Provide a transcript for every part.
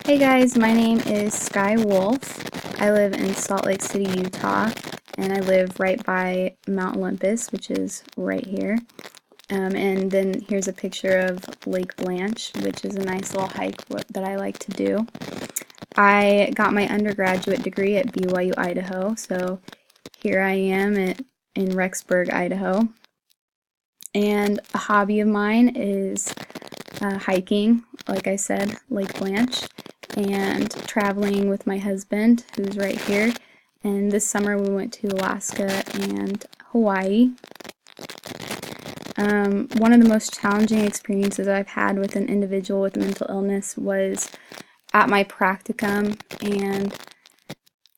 Hey guys, my name is Sky Wolf. I live in Salt Lake City, Utah, and I live right by Mount Olympus, which is right here. And then here's a picture of Lake Blanche, which is a nice little hike that I like to do. I got my undergraduate degree at BYU, Idaho, so here I am in Rexburg, Idaho. And a hobby of mine is hiking, like I said, Lake Blanche, and traveling with my husband, who's right here. And this summer we went to Alaska and Hawaii. One of the most challenging experiences I've had with an individual with mental illness was at my practicum, and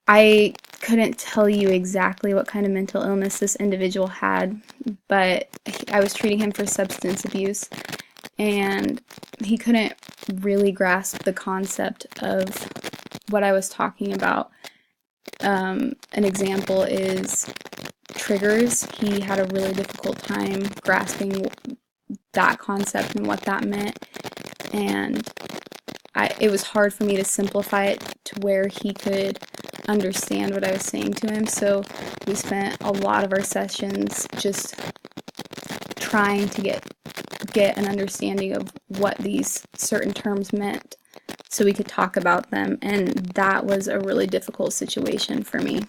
I couldn't tell you exactly what kind of mental illness this individual had, but I was treating him for substance abuse, and he couldn't really grasp the concept of what I was talking about. An example is triggers. He had a really difficult time grasping that concept and what that meant, and it was hard for me to simplify it to where he could understand what I was saying to him. So we spent a lot of our sessions just trying to get an understanding of what these certain terms meant so we could talk about them, and that was a really difficult situation for me.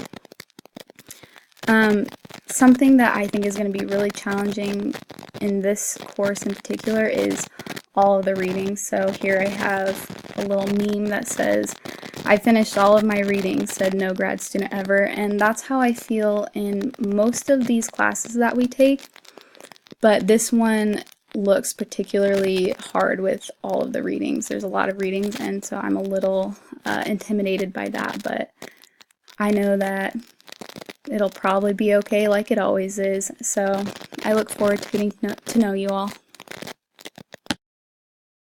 Something that I think is going to be really challenging in this course in particular is all of the readings. So here I have a little meme that says, "I finished all of my readings," said no grad student ever, and that's how I feel in most of these classes that we take, but this one looks particularly hard with all of the readings. There's a lot of readings, and so I'm a little intimidated by that, but I know that it'll probably be okay like it always is, so I look forward to getting to know you all.